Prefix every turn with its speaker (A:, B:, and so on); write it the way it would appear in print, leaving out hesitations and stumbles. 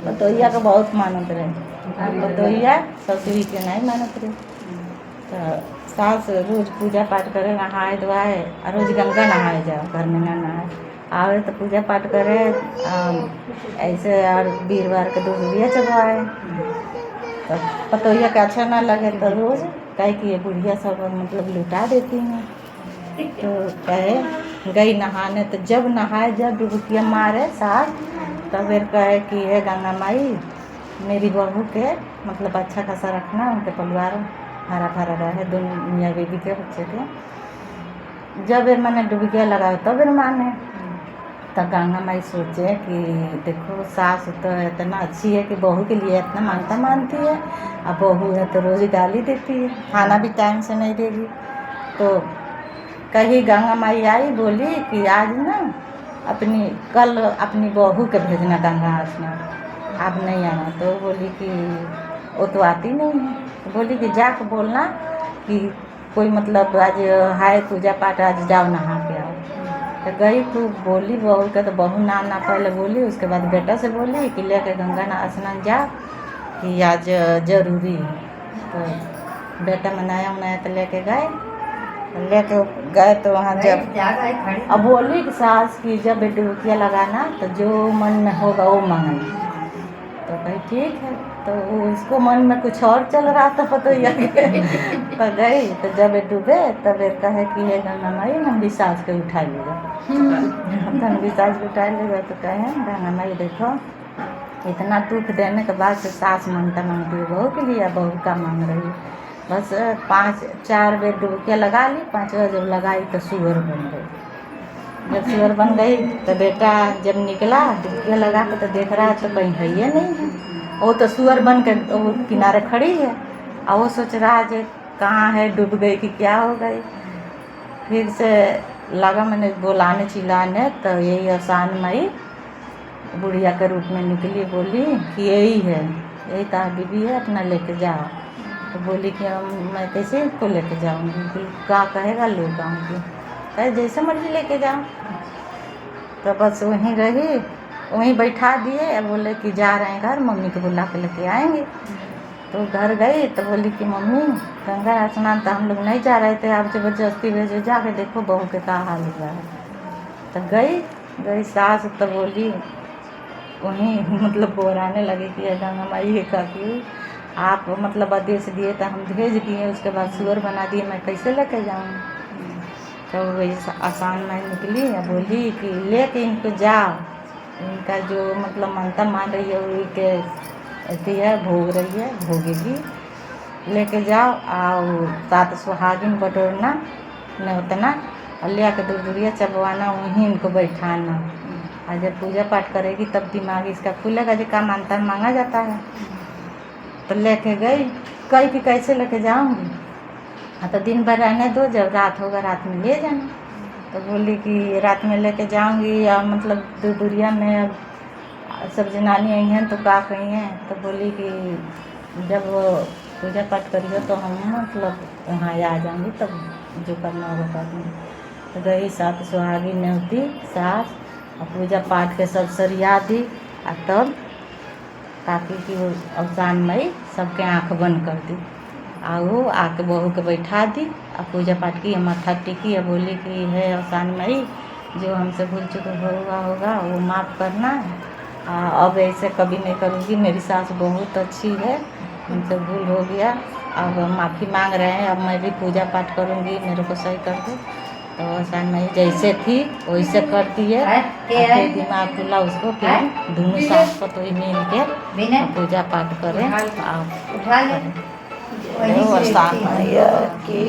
A: पतोहिया के बहुत मानत रहे। पतोहिया ससुरी के नहीं मानत रहे। तो सास रोज पूजा पाठ करे, नहाए धोआए, रोज गंगा नहाए जाओ, घर में ना नहाए आवे तो पूजा पाठ करे। ऐसे और वीरवार के दूधिया चढ़वाए। तो पतोहिया का अच्छा ना लगे तो रोज कहे कि ये बुढ़िया सब मतलब लुटा देती हैं। तो कहे गई नहाने, तो जब नहाए, जब डुबकियाँ मारे सास, तब फिर कहे कि हे गंगा माई मेरी बहू के मतलब अच्छा खासा रखना, उनके परिवार हरा भरा रहे, दुनिया बीबी के बच्चे के। जब फिर मैंने डुबकिया लगाओ तब फिर माने। तो गंगा माई सोचे कि देखो सास तो इतना अच्छी है कि बहू के लिए इतना मानती है, अब बहू है तो रोज़ गाली देती है, खाना भी टाइम से नहीं देगी। तो कहीं गंगा माई आई, बोली कि आज ना कल अपनी बहू के भेजना गंगा स्नान, आप नहीं आना। तो बोली कि वो तो आती नहीं है। तो बोली कि जाके बोलना कि कोई मतलब आज हाय पूजा पाठ, आज जाओ नहा के आओ। तो गई खूब बोली बहू का, तो बहू ना पहले बोली, उसके बाद बेटा से बोली कि लेके गंगा स्नान जा कि आज जरूरी है। तो बेटा मनाया तो लेके गए तो वहाँ जब अब बोली कि सास की जब डुबकिया लगाना तो जो मन में होगा वो मांगना। तो कही ठीक है। तो उसको मन में कुछ और चल रहा था पतोहिया के। तो गई तो जब डूबे तब कहे कि हे गंगा माई हम भी सास के उठा लेगा। हम भी सास को उठा लेगा। तो कहे गंगा माई देखो इतना दुख देने के बाद से सास मांगती है बहू के लिए, बहू का मांग रही है। बस 4 बेर डुबकिया लगा ली, 5वां जब लगाई तो सुअर बन गई। जब सुअर बन गई तो बेटा जब निकला डुबकिया लगा के तो देख रहा है तो कहीं है ये नहीं है, वो तो सुअर बन के वो किनारे खड़ी है। और वो सोच रहा है कहाँ है, डूब गई कि क्या हो गई। फिर से लगा मैंने बुलाने चिल्लाने, तो यही आसान माई बुढ़िया के रूप में निकली, बोली कि यही है, यही तार बीबी है, अपना लेके जाओ। तो बोली कि मैं कैसे इसको लेके जाऊँगी, क्या कहेगा लोग आऊँगी, कहे जैसे मर्जी लेके जाओ। तो बस वहीं रही, वहीं बैठा दिए, बोले कि जा रहे हैं घर, मम्मी को बुला के लेके आएंगे। तो घर गई तो बोली कि मम्मी गंगा स्नान तो हम लोग नहीं जा रहे थे, आप जबरदस्ती भेजो, जाके देखो बहू के क्या हाल हुआ है। तो गई सास तो बोली वहीं मतलब बोराने लगे कि गंगा माई है काकी आप मतलब आदेश दिए तो हम भेज दिए, उसके बाद सुअर बना दिए, मैं कैसे लेके जाऊँ। तो वही आसान माई निकली और बोली कि लेके इनको जाओ, इनका जो मतलब मनता मान रही है वही के अथी है, भोग रही है, भोगेगी, लेके जाओ। और 7 सुहागिन बटोरना न उतना और ले आकर दूरिया चबवाना, वहीं इनको बैठाना। और जब पूजा पाठ करेगी तब दिमाग इसका खुलेगा जो क्या मानता है मांगा जाता है। तो लेके गई, कही कि कैसे लेके जाऊँगी, तो दिन भर रहने दो, जब रात होगा रात में ले जाना। तो बोली कि रात में लेके जाऊँगी या मतलब दूरिया में अब सब जनानी आई हैं तो क्या कही हैं। तो बोली कि जब पूजा पाठ करिए तो हम मतलब वहाँ आ जाएंगे, तब जो करना होगा कर देंगे। तो गई 7 सुहागिन न्योती सास और पूजा पाठ के सब सरिया दी। और तब ताकि कि वो अवसान मई सबके आँख बंद कर दी, और वो आके बहू के बैठा दी और पूजा पाठ की, माथा टेकी और बोली कि है अवसान मई जो हमसे भूल चुक होगा वो माफ़ करना, अब ऐसे कभी नहीं करूँगी, मेरी सास बहुत अच्छी है, उनसे भूल हो गया, अब माफ़ी मांग रहे हैं, अब मैं भी पूजा पाठ करूँगी, मेरे को सही कर दो। तो अवसान मई जैसे थी वैसे करती है, फिर दिमाग खुला उसको, फिर दोनों सास पतोही मिल के पूजा पाठ करें। आप अवसान मई की